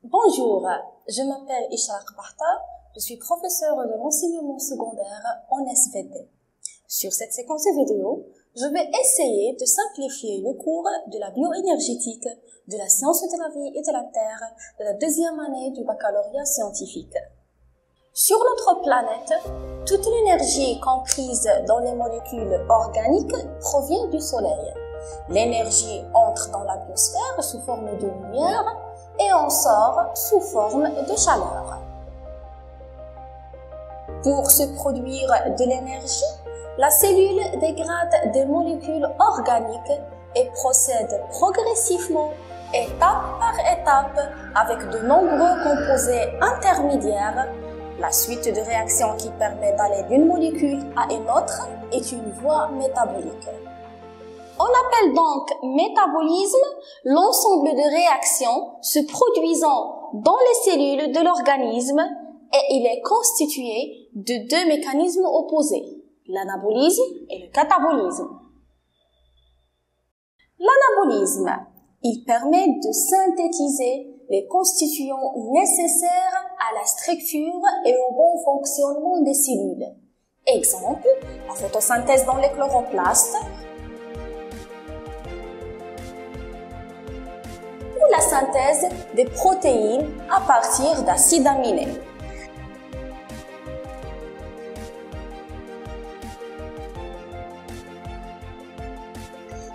Bonjour, je m'appelle Ishraq Bahta, je suis professeure de l'enseignement secondaire en SVT. Sur cette séquence vidéo, je vais essayer de simplifier le cours de la bioénergétique, de la science de la vie et de la Terre de la deuxième année du baccalauréat scientifique. Sur notre planète, toute l'énergie comprise dans les molécules organiques provient du Soleil. L'énergie entre dans la biosphère sous forme de lumière et en sort sous forme de chaleur. Pour se produire de l'énergie, la cellule dégrade des molécules organiques et procède progressivement, étape par étape, avec de nombreux composés intermédiaires. La suite de réactions qui permet d'aller d'une molécule à une autre est une voie métabolique. On appelle donc métabolisme l'ensemble de réactions se produisant dans les cellules de l'organisme et il est constitué de deux mécanismes opposés, l'anabolisme et le catabolisme. L'anabolisme, il permet de synthétiser les constituants nécessaires à la structure et au bon fonctionnement des cellules. Exemple, la photosynthèse dans les chloroplastes, ou la synthèse des protéines à partir d'acides aminés.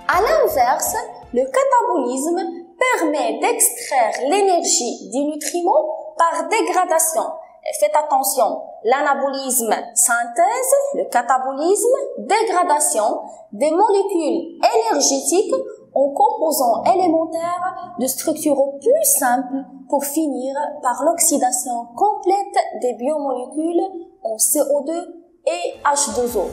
À l'inverse, le catabolisme permet d'extraire l'énergie des nutriments par dégradation. Et faites attention, l'anabolisme, synthèse, le catabolisme, dégradation des molécules énergétiques en composants élémentaires de structures plus simples pour finir par l'oxydation complète des biomolécules en CO2 et H2O.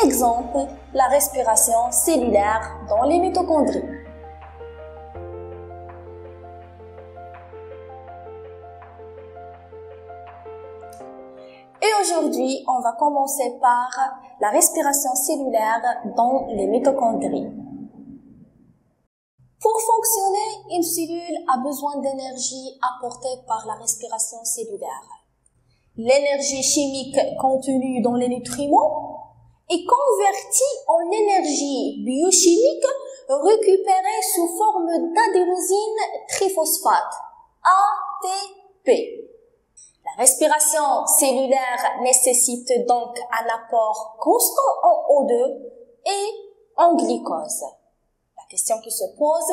Exemple, la respiration cellulaire dans les mitochondries. Et aujourd'hui, on va commencer par la respiration cellulaire dans les mitochondries. Pour fonctionner, une cellule a besoin d'énergie apportée par la respiration cellulaire. L'énergie chimique contenue dans les nutriments est convertie en énergie biochimique récupérée sous forme d'adénosine triphosphate, ATP. La respiration cellulaire nécessite donc un apport constant en O2 et en glucose. La question qui se pose,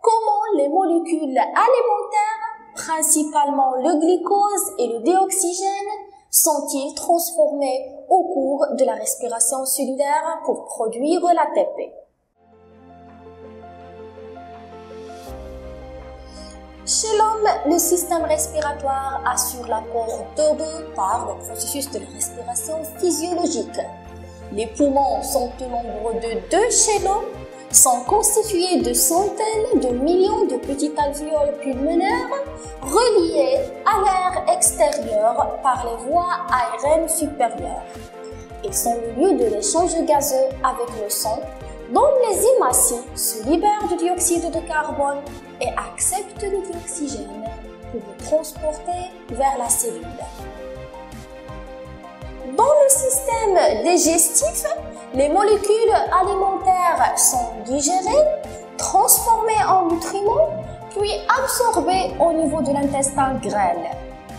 comment les molécules alimentaires, principalement le glucose et le dioxygène, sont-ils transformés au cours de la respiration cellulaire pour produire l'ATP? Chez l'homme, le système respiratoire assure l'apport d'O2 par le processus de la respiration physiologique. Les poumons sont au nombre de 2 chez l'homme, sont constitués de centaines de millions de petits alvéoles pulmonaires reliés à l'air extérieur par les voies aériennes supérieures. Ils sont le lieu de l'échange gazeux avec le sang, dont les hématies se libèrent du dioxyde de carbone et acceptent le dioxygène pour le transporter vers la cellule. Dans le système digestif, les molécules alimentaires sont digérées, transformées en nutriments, puis absorbées au niveau de l'intestin grêle.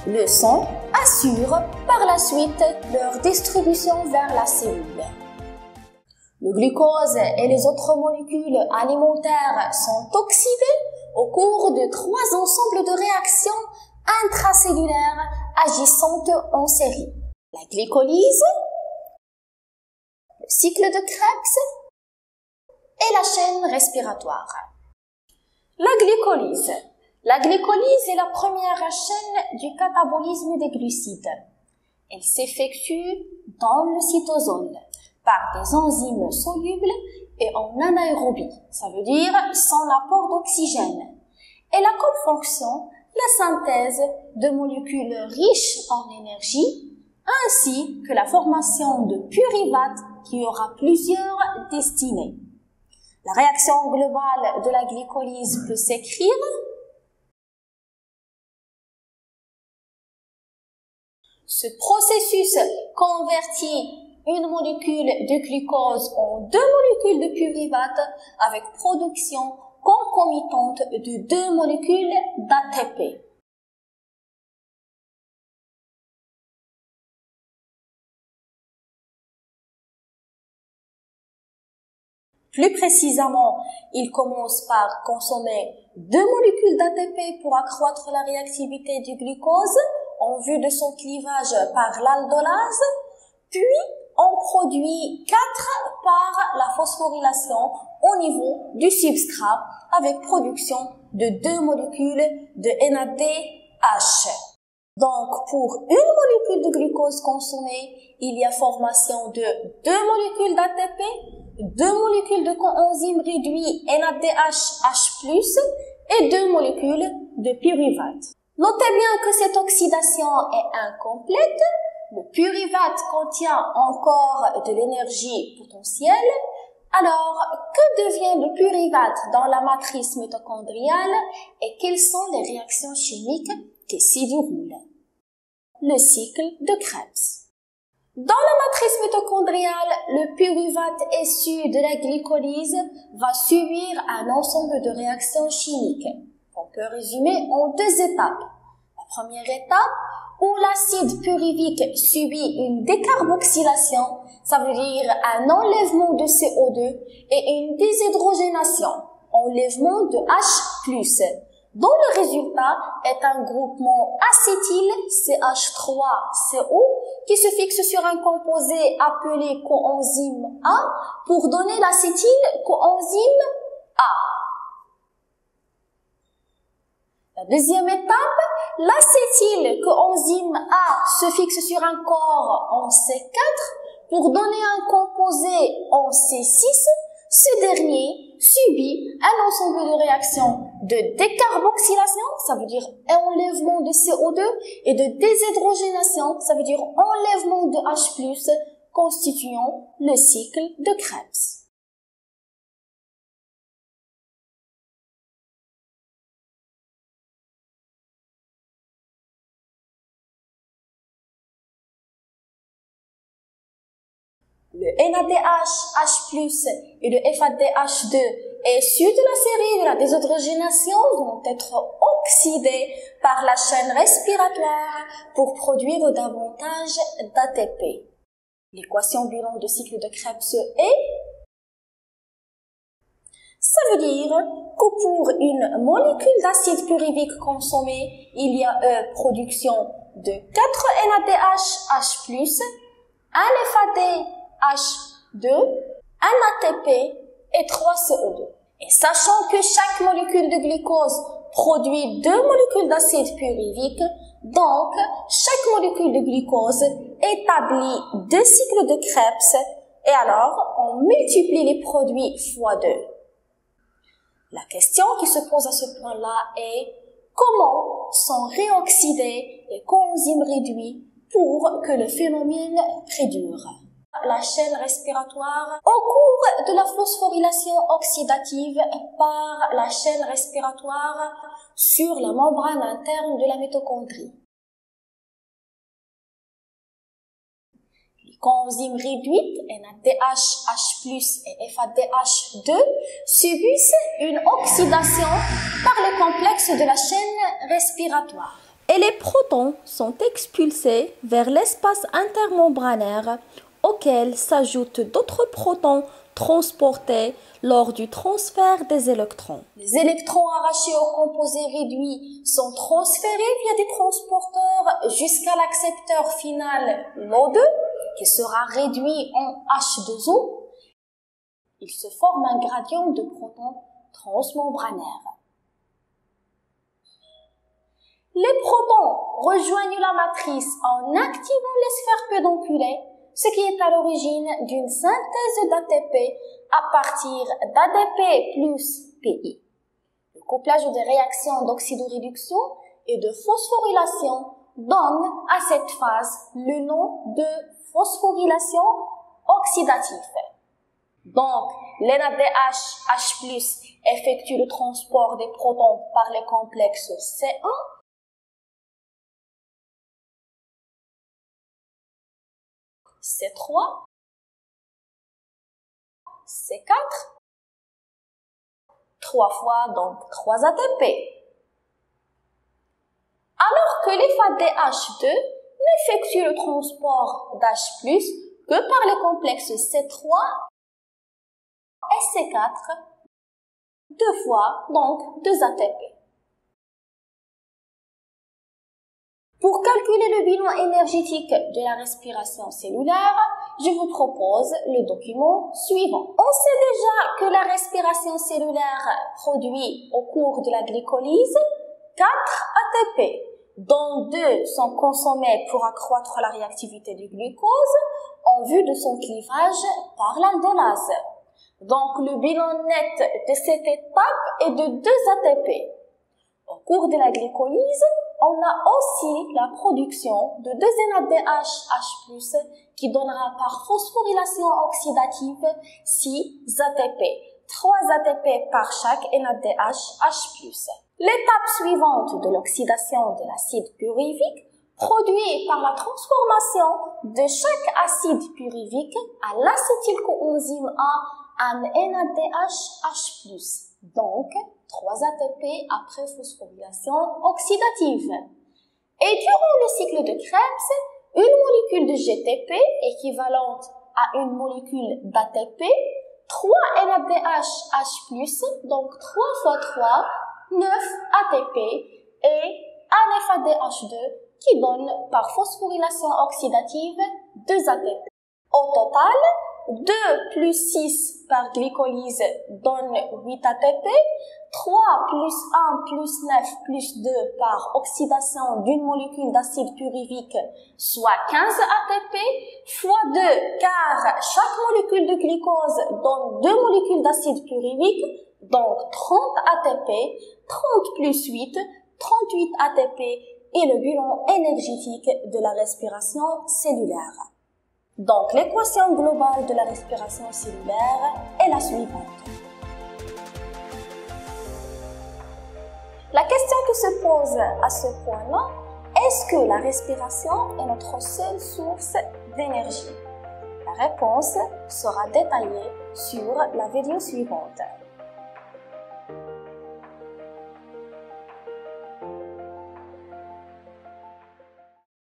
Le sang assure par la suite leur distribution vers la cellule. Le glucose et les autres molécules alimentaires sont oxydés au cours de 3 ensembles de réactions intracellulaires agissantes en série. La glycolyse, le cycle de Krebs et la chaîne respiratoire. La glycolyse. La glycolyse est la première chaîne du catabolisme des glucides. Elle s'effectue dans le cytosol par des enzymes solubles et en anaérobie, ça veut dire sans l'apport d'oxygène. Elle a comme fonction la synthèse de molécules riches en énergie ainsi que la formation de pyruvate qui aura plusieurs destinées. La réaction globale de la glycolyse peut s'écrire Ce processus convertit une molécule de glucose en deux molécules de pyruvate avec production concomitante de deux molécules d'ATP. Plus précisément, il commence par consommer deux molécules d'ATP pour accroître la réactivité du glucose en vue de son clivage par l'aldolase, puis on produit 4 par la phosphorylation au niveau du substrat avec production de deux molécules de NADH. Donc, pour une molécule de glucose consommée, il y a formation de deux molécules d'ATP, deux molécules de coenzyme réduit NADH+, et deux molécules de pyruvate. Notez bien que cette oxydation est incomplète. Le pyruvate contient encore de l'énergie potentielle. Alors, que devient le pyruvate dans la matrice mitochondriale et quelles sont les réactions chimiques qui s'y déroulent? Le cycle de Krebs. Dans la matrice mitochondriale, le pyruvate issu de la glycolyse va subir un ensemble de réactions chimiques qu'on peut résumer en deux étapes. La première étape, où l'acide pyruvique subit une décarboxylation, ça veut dire un enlèvement de CO2 et une déshydrogénation, enlèvement de H+, dont le résultat est un groupement acétyl CH3CO qui se fixe sur un composé appelé coenzyme A pour donner l'acétyl coenzyme A. La deuxième étape, l'acétyl coenzyme A se fixe sur un corps en C4 pour donner un composé en C6. Ce dernier subit un ensemble de réactions de décarboxylation, ça veut dire enlèvement de CO2, et de déshydrogénation, ça veut dire enlèvement de H+, constituant le cycle de Krebs. Le NADH, H+, et le FADH2 issus de la série de la déshydrogénation vont être oxydés par la chaîne respiratoire pour produire davantage d'ATP. L'équation bilan de cycle de Krebs est... Ça veut dire que pour une molécule d'acide pyruvique consommée, il y a production de 4 NADH, H+, un FADH2, un ATP et 3 CO2. Et sachant que chaque molécule de glucose produit deux molécules d'acide pyruvique, donc chaque molécule de glucose établit deux cycles de Krebs et alors on multiplie les produits fois 2. La question qui se pose à ce point-là est comment sont réoxydés les coenzymes réduits pour que le phénomène prédure. La chaîne respiratoire au cours de la phosphorylation oxydative par la chaîne respiratoire sur la membrane interne de la mitochondrie. Les coenzymes réduites, NADH, H+, et FADH2, subissent une oxydation par le complexe de la chaîne respiratoire. Et les protons sont expulsés vers l'espace intermembranaire auquel s'ajoutent d'autres protons transportés lors du transfert des électrons. Les électrons arrachés au composé réduit sont transférés via des transporteurs jusqu'à l'accepteur final l'O2 qui sera réduit en H2O. Il se forme un gradient de protons transmembranaires. Les protons rejoignent la matrice en activant les sphères pédonculaires, ce qui est à l'origine d'une synthèse d'ATP à partir d'ADP plus PI. Le couplage des réactions d'oxydoréduction et de phosphorylation donne à cette phase le nom de phosphorylation oxydative. Donc, l'NADH, H+, effectue le transport des protons par les complexes C1 C3, C4, 3 fois, donc 3 ATP. Alors que les phases DH2 n'effectuent le transport d'H+, que par les complexes C3 et C4, 2 fois, donc 2 ATP. Pour calculer le bilan énergétique de la respiration cellulaire, je vous propose le document suivant. On sait déjà que la respiration cellulaire produit au cours de la glycolyse 4 ATP, dont 2 sont consommés pour accroître la réactivité du glucose en vue de son clivage par l'aldolase. Donc le bilan net de cette étape est de 2 ATP. Au cours de la glycolyse, on a aussi la production de 2 NADH H+, qui donnera par phosphorylation oxydative 6 ATP, 3 ATP par chaque NADH H+. L'étape suivante de l'oxydation de l'acide pyruvique produit par la transformation de chaque acide pyruvique à l'acétylcoenzyme A en NADH H+, donc 3 ATP après phosphorylation oxydative. Et durant le cycle de Krebs, une molécule de GTP équivalente à une molécule d'ATP, 3 NADH H+, donc 3 fois 3, 9 ATP et un FADH2 qui donne par phosphorylation oxydative 2 ATP. Au total, 2 plus 6 par glycolyse donne 8 ATP, 3 plus 1 plus 9 plus 2 par oxydation d'une molécule d'acide pyruvique, soit 15 ATP, fois 2 car chaque molécule de glucose donne 2 molécules d'acide pyruvique, donc 30 ATP, 30 plus 8, 38 ATP et le bilan énergétique de la respiration cellulaire. Donc, l'équation globale de la respiration cellulaire est la suivante. La question qui se pose à ce point-là, est-ce que la respiration est notre seule source d'énergie? La réponse sera détaillée sur la vidéo suivante.